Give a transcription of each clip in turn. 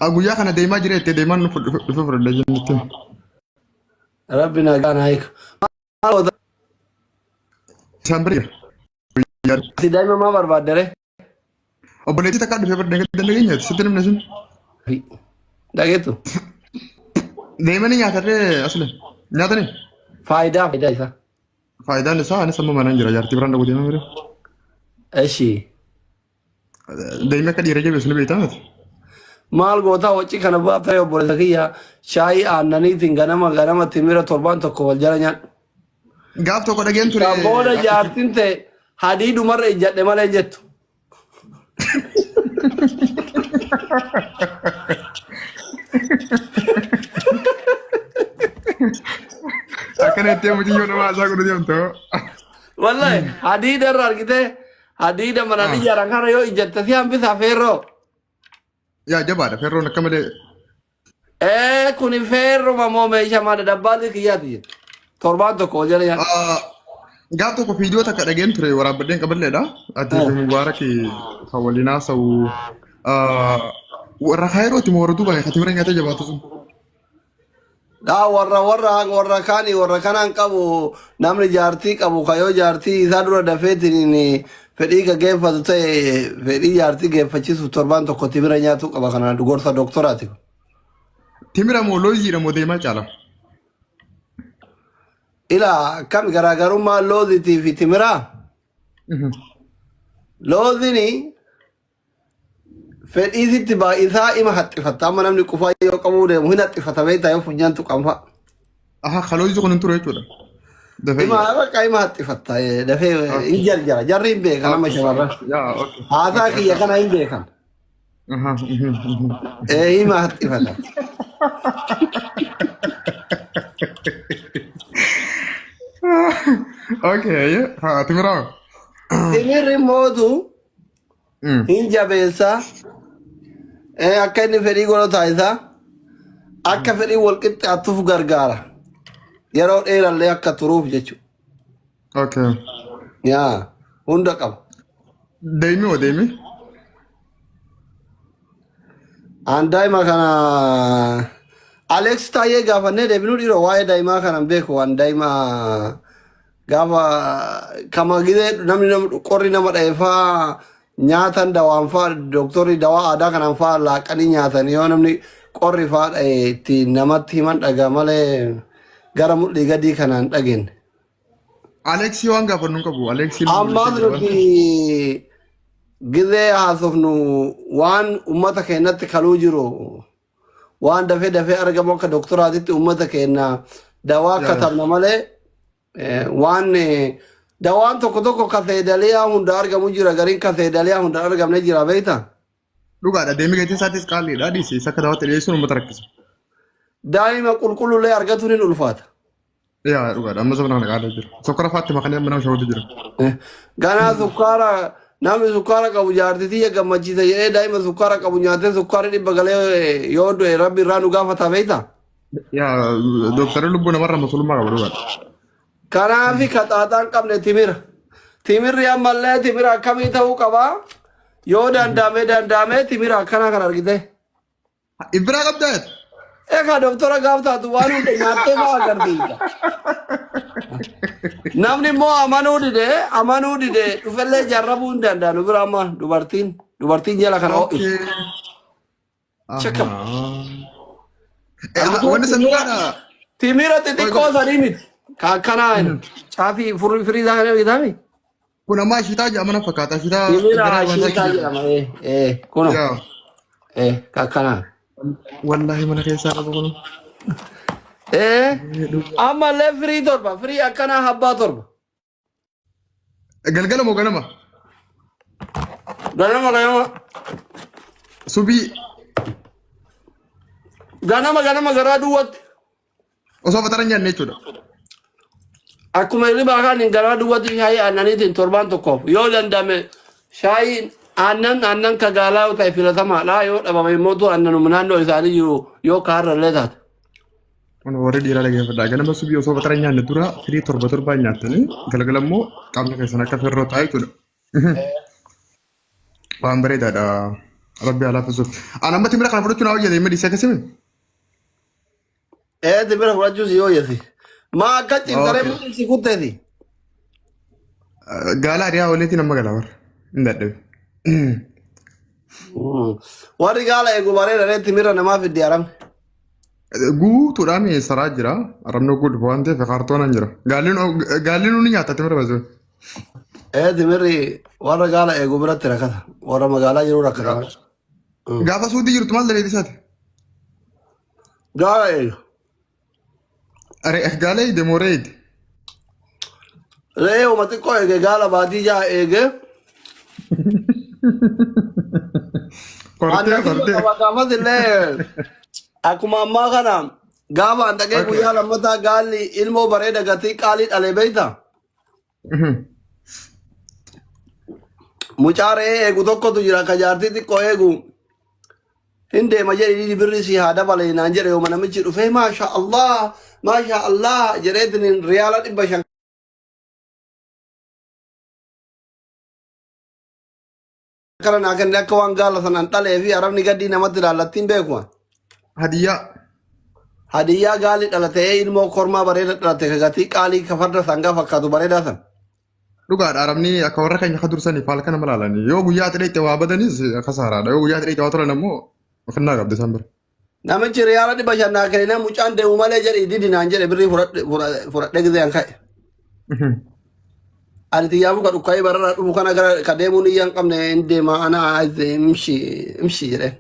أقول يا أخي دايما جريت دايما نفر اللجنة ربنا كان هيك سامبريا يا دائما ما برباد دره أبغى تكاد في برد نقدر نقول ستين من نسون دقيتو دايما نياتر أصلا نياتني فايدة إذا فايدة نسا أنا سمو ما نجرا جارتي برا نقول دايما أشي دايما كده يرجع بس نبيتها maal goota wacci kana baafta yoo boole kiyya shaayii aannaniitiin ganama timira torban tokko wal jala nyaadhu. gaaf tokko dhageen ture Kan booda jaartin ta'e hadii dhumarra ijjadhe malee jettu. akkana itti mucayyoo nama haasaa godhu deemtu Wallahi hadii darra argite hadii damananii jaaran kana yoo ijjatte si hambisa feerroo. yaa jabaadha ferroon akka malee Kuni feerruma moo meeshaa maal dabbaati kiyyaati jedhu. Torbaan tokko wal jala nyaadhu. gaaf tokko fiidiyoo takka dhageen ture waraabbadheen qaballeedha ati mubaaraki kan waliin haasa'u warra kaayirooti moo warra duuba katimira nyaatee jabaatu sun warra kaanii warra kanaan qabu namni jaartii qabu kayoo jaartii isaa dura dafeetiin fedhii gaggeeffatu ta'e fedhii jaartii geeffachiisu torbaan tokko timira nyaatu qaba kana gorsa dooktoraati. timira moo looziidha moo deemaa caala Ila kam garaagarummaa looziitii fi timiraa loozini fedhii sitti baay'isaa ima haxxifatta amma namni qufaa yoo qabuu deemu hin haxxifatamee ta'ee funyaan tuqanfa. aha kaloozi kun hin ture jechuudha dafee Ima bakka ima haxxifatta dafee hin jarjara jarri hin beekan amma shamarran yaa okay haasaa kiyya kana hin beekan. aha Ima haxxifata. okay ha timira Timirri mootu hin jabeessa akka inni fedhii godhu taasisaa akka fedhii walqixxaatuuf gargaara yeroo dheerallee akka turuuf jechuudha. okay Yaa hunda qaba. deemi moo deemi Aan daa'ima kana Alex taayee gaafannee deebinuu dhiiroo waa'ee daa'imaa kana hin beeku waan daa'ima gaafa kama gidee namni qorri nama dha'eefaa nyaatan dawaan faa dooktorri dawaa aadaa kanaan faa laaqanii nyaatan yoo namni qorri faa dha'e itti namatti himan dhagaa malee gara mul'ii gadii kanaan dhageenye. Aleksii waan gaafannu qabu Aleksii Ammaas nuti gidee haasofnu waan ummata keenyatti kaluu jiru waan dafee argamu akka dooktoraatitti ummata keenya dawaa katabna malee waan dawaan tokko kaseedaliyaa hunda argamu jira gariin kaseedaliyaa hunda argamne jira beekta. dhugaadha deemi gatiin isaatis qaaliidha dhiisi isa akka dawaatti dhiyeessuun uummata rakkisa. Daa'ima qulqullullee argatuun hin ulfaata. Yaa dhugaadha amma sabnaan qaalaa jira sokkora faatti makanii amma nama shawwatu jira. Ganaa sukkaara namni sukkaara qabu jaartitii gammachiisa jedhee daa'ima sukkaara qabu nyaatee sukkaara dhibba galee yoo du'e rabbi irraa nu gaafata beekta. Yaa dooktarri lubbuu namarra musulmaa qaba dhugaadha. Kanaafi kaxaaxaan qabne timira. Timirri ammallee timira akkamii ta'uu qabaa? Yoo danda'amee timira akkanaa kan argite. Ibbiraa qabdaa Egaa dooktora gaafataatu waan hunda nyaattee maa agarsiisa. Namni immoo amanuu dide dhufellee jarrabuu hin danda'anu bira amma dubartiin jala kana ho'i. Chekkam. Wanni sanduuqaadha. Timira xixiqqoo sadii miti. Kanaa caafii firii isaa kana bitami. Kun ammaa shitaa jedhama fakkaata shitaa. Timira shitaa jedhama kuno. Kanaa. Wallahi mana keessaa qabu kun. Ammallee firii torba firii akkanaa habbaa torba. Galgala moo ganama? Ganama. Subii. Ganama garaa duwwaatti. Osoo fatara nyaanne jechuudha. Akkuma hirribaa kan garaa duwwaatti shaayii aannaniitiin torbaan tokkoof yoo danda'ame shaayiin aannan kagaalaa ta'e filatamaadha yoo dhabame immoo aannanuma naannoo isaanii jiru yoo kaarrallee taate. Warri dhiiraa dhageeffadha. Ganama subii osoo fatara nyaanne dura firii torba nyaatanii galgala immoo qaamni keessan akka ferroo ta'a jechuudha. Waan bareedaadha. ربي على فزوك انا ما تمرق انا بدو تناوي يدي مدي سكسمي ايه تبرا فرجو زيو يسي ما كتش ترى اوكي من سيكوت دي قال ريا وليتي نما قال ور ندد warri gaala eegu bareeda reetti mirra namaa fiddi aram guutuudhaan saraa jira arrabnoo guutu waan ta'eef kaartoon hin jira gaalliin ni nyaata timira bazu ee timirri warra gaala eegu biratti rakkata warra magaalaa jiru rakkata gaafa suutii jirtu maal dhabeeti isaati gaala eegu gaala eede mooree eede re'ee uma xiqqoo eege gaala baatii jaa eege kortee gaafas illee akkuma ammaa kana gaafa an dhaqee guyyaa lammataa gaalli ilmoo bareeda gatii qaalii dhalee beeyta mucaa re'ee eegu tokkotu jira ka jaartii xiqqoo eegu hin deema jedhi birri si haa dabalee naan jedhe yooma namichi dhufee maasha Allah jedheetiin riyaala 500 kana naa kenne akka waan gaala sanaan dhalee fi arabni gaddii namatti ilaallattiin beekuma. Hadiyyaa gaalli dhalatee ilmoo kormaa bareeda dhalate ka gatii qaalii ka farda sangaa fakkaatu bareedaa san. dhugaadha arabni akka warra keenya ka dursanii faal kana malaalanii yoo guyyaa xidheetti waa badanis kasaaraadha yoo guyyaa xidheetti waa tolan ammoo kannaa qabde isaan bira. Namichi riyaala 500 naa kenne mucaan deemu malee jedhe didi naan jedhe birrii fudhadhee gizee an ka'e. Ani tiyyaafu ka dhukkaa'ee barara dhufu kana gara ka deemuun iyyaan qabne hin deema ana imshi jedhe.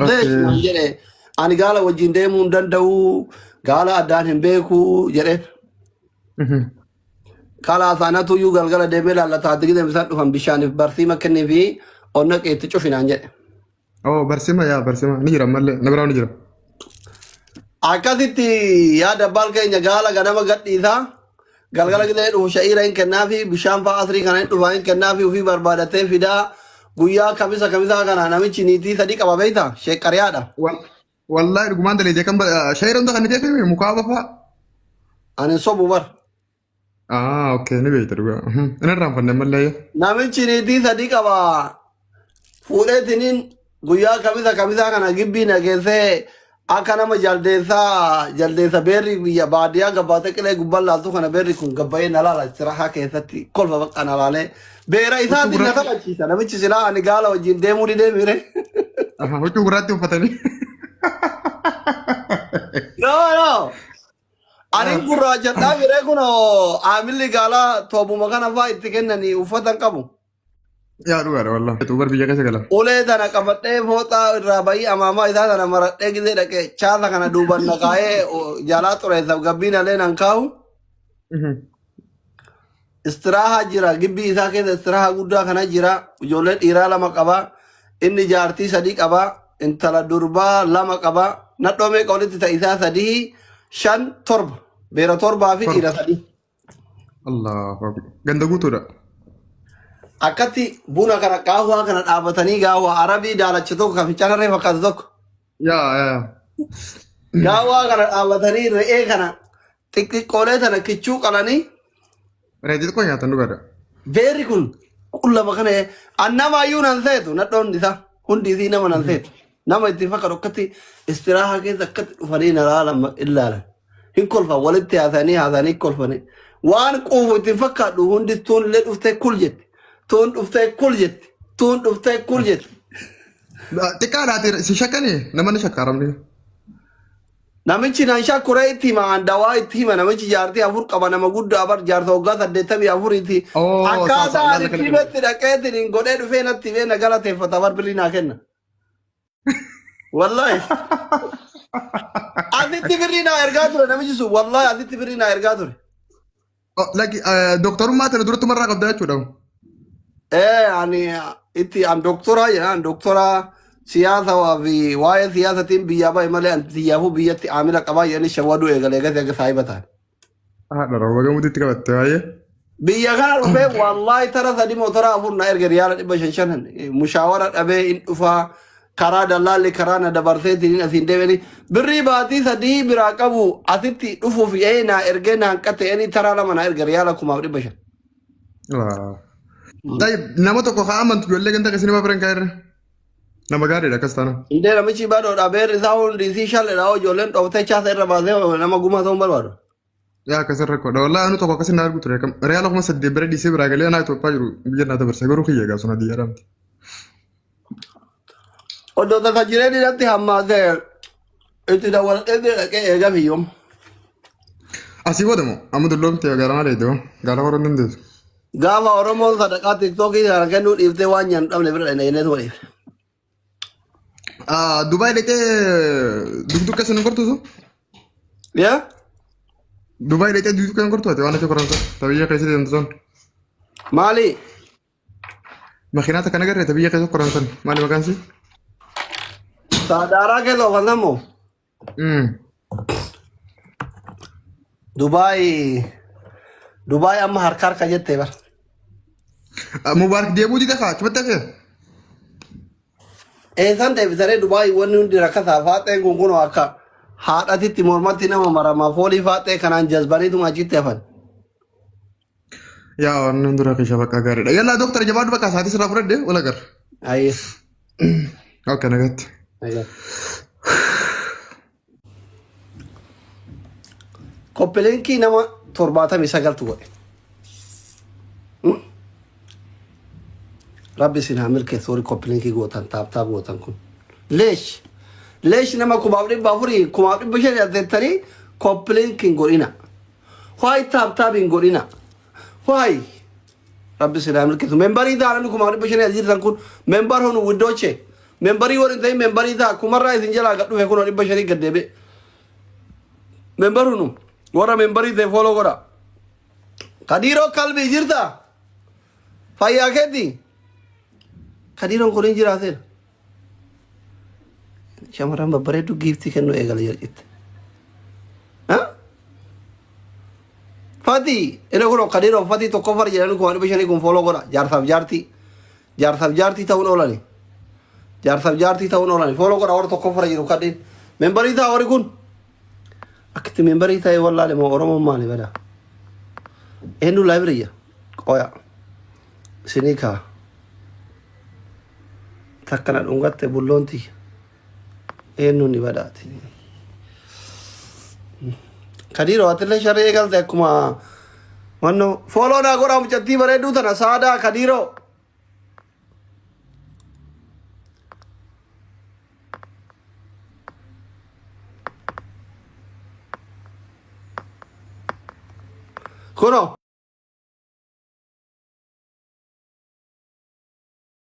Leesh naan jedhe ani gaala wajjin deemuu hin danda'u gaala addaan hin beeku jedhe. Kala asaanatu iyyuu galgala deemee laallataa digidee isaan dhufan bishaaniif barsiima kennii fi onna qeetti cufinaan jedhe. Oh barsiima ni jira mallee na biraa ni jira. Akkasitti yaada abbaan keenya gaala ganama gadhiisaa galgala gidee dhufu sha'iira hin kennaa fi bishaan fa'aa asrii kana hin dhufaa hin kennaa fi ofii barbaadatee fidaa guyyaa kamisaa kana namichi niitii sadii qaba beeyta sheeqqariyaadha. Wallahi dhugumaan daleedee kan sha'iira hunda kan ni teeffee mukaa fa'aa. Ani sobu bar. Okay ni beeyta dhugaa. Inni irraan fannee mallee. Namichi niitii sadii qaba fuudheetiniin guyyaa kamisaa kana gibbii nageessee akka nama jaldeessa beerri biyya baadiyyaa gabbaatee qilee gubbaan laaltu kana beerri kun gabbayee na laala sirahaa keessatti kolfa bakka na laalee beera isaatiin na taphachiisa namichi silaa ani gaala wajjin deemuu ni deemire. Huccuu gurraatti uffatanii. Yoo ani gurraachadhaa biree kun aamilli gaalaa toobuma kana fa'aa itti kennanii uffatan qabu. Yaa dhugaadha wallahi. Tuubar biyya keessa gala. Ulee tana qabadhee fooxaa irraa bayii amaamaa isaa tana maradhee gizee dhaqee chaasa kana duuban naqaa'ee jalaa xureessaaf gabbiin alee nan kaa'u. Istiraahaa jira gibbii isaa keessa istiraahaa guddaa kana jira ijoollee dhiiraa 2 qaba inni jaartii 3 qaba intala durbaa 2 qaba nadhoomee qolitti ta'isaa 3 5 7 beera 7 fi dhiira 3. Allahu akbar. Ganda guutuudha. Akkatti buna kana qaawwaa kana dhaabatanii gaawwaa arabii daalacha tokko kan fincaanarree fakkaatu tokko. Gaawwaa kana dhaabatanii re'ee kana xixiqqoolee tana kichuu qalanii. Re'ee xixiqqoo nyaatan dhugaadha. Beerri kun qullama kana annamaayyuu nan seetu nadhoon isaa hundi isii nama nan seetu. Nama ittiin fakkaatu akkatti istiraahaa keessa akkatti dhufanii na ilaalan. Hin kolfan walitti haasanii kolfanii. Waan quufu ittiin fakkaadhu hundi tuun illee dhuftee kul jetti. Tuun dhuftee kul jetti. Xiqqaadhaati si shakkanii nama ni shakkaaramni. Namichi nan shakkuree itti hima andawaa itti hima namichi jaartii 4 qaba nama guddaa bar jaarsa waggaa 84 iti. Akkaataa ani itti himetti dhaqeetiin godhee dhufee natti himee na galateeffata bar birrii naa kenna. Wallahi. Asitti birrii naa ergaa ture namichi sun wallahi asitti birrii naa ergaa ture. Doktorummaa tana duratti marraa qabdaa jechuudha. Ani itti an doktora siyaasa fi waa'ee siyaasatiin biyyaa bahe malee an xiyyaafuu biyyatti aamila qabaa jedhanii shawwaduu eegalee gati akka saahiba ta'an. Dharraa gamuutti qabatte baay'ee. Biyya kana dhufee wallahi tara 3 motora 4 na erga riyaala 500 mushaawara dhabee in dhufaa karaa dallaalli karaa na dabarseetiin asiin deemanii birrii baatii 3 biraa qabu asitti dhufuuf naa ergee naan qateeni tara 2 na erga riyaala 500. Nama tokko haa amantu ijoollee ganda keessanii babiran kaa'irra. Nama gaariidha akkas taana. Indee namichi baadhoodha beerri isaa hundi isii shalleedha ijoolleen dhoftee chaasa irra baasee nama gumaa ta'uun barbaadu. Yaa akkas irra kodha. Wallaahi anu tokko akkas hin argu ture. Reyaala kuma saddeet bira dhiisee biraa galee anaa Itoophiyaa jiru biyya naa dabarse garuu kiyya egaa sun adii jedhamti. Oddoo tasa jireenyi irratti hammaatee itti dawalatee dhaqee eega biyyoom. Asii booda moo amma dulloomte gaara malee iddoo gaara horuu hin dandeessu. Gaafa Oromoon sadaqaa tiktookii kana kennuu dhiiftee waan nyaannu dhabne bira dhaqnee waliif. Dubaay dhaqee dugdugga sin hin gortuusu? Yaa? Dubaay dhaqee dugdugga hin gortuute waan akka koransa tabiyya keessatti deemtu sun. Maali? Makiinaata kana garee tabiyya keessatti koransan maali maqaan si? Saadaaraa keessa ofansan moo? Dubaay amma harka jettee bara. Mubaarak deebuu dida kaa chumatti hafee? Eessan deebisaree Dubaay wanni hundi rakkasaa faaxeen kun akka haadhatitti mormatti nama maramaa foolii faaxee kanaan jazbaniituma achitti hafan. Yaa waan hundi rakkisha bakka gaariidha. Yallaa dooktara jabaadhu bakka isaatii sirraa fudhadhe wala gara. Ayyee. Akka nagatti. Koppiliinkii nama 79 godhe. Rabbi isin haa milkeessu warri koppiliinkii gootan taaptaa gootan kun. Leesh nama 4,400 5,500 ardeettanii koppiliinkiin godhina. Waay taaptaabiin godhina. Waay. Rabbi isin haa milkeessu. Membarii taa'an 5,500 jirtan kun membar honu widdooche. Membarii warri ta'in membarii ta'a kumarraa isin jalaa gad dhufe kun 500 gad deebi'e. Membar honu. Warra membarii ta'e fooloo godha. Kadiiroo kalbii jirta? Fayyaa keetti? Kadiiroon kun hin jiraateera. Shamarran babbareedduu giiftii kennuu eegala jedhite. Fatii inni kun kadiiroo fatii tokko fara jedhanii kun 500 kun fooloo godha. Jaarsaaf jaartii ta'uun oolani. Jaarsaaf jaartii ta'uun oolani. Fooloo godha warra tokko fara jiru kadhiin. Membarii ta'a warri kun. Akti membarii ta'e wallaale moo Oromoon maali bada? Eenyu laayibiriya? Qoya. Isinii kaa. Takkana dhungatte bulloonti. Eenyu ni badaati. Kadiiroo atillee sharree eegalte akkuma wanno fooloo naa godhaa mucattii bareedduu tana saadaa Kadiiroo. Kuno.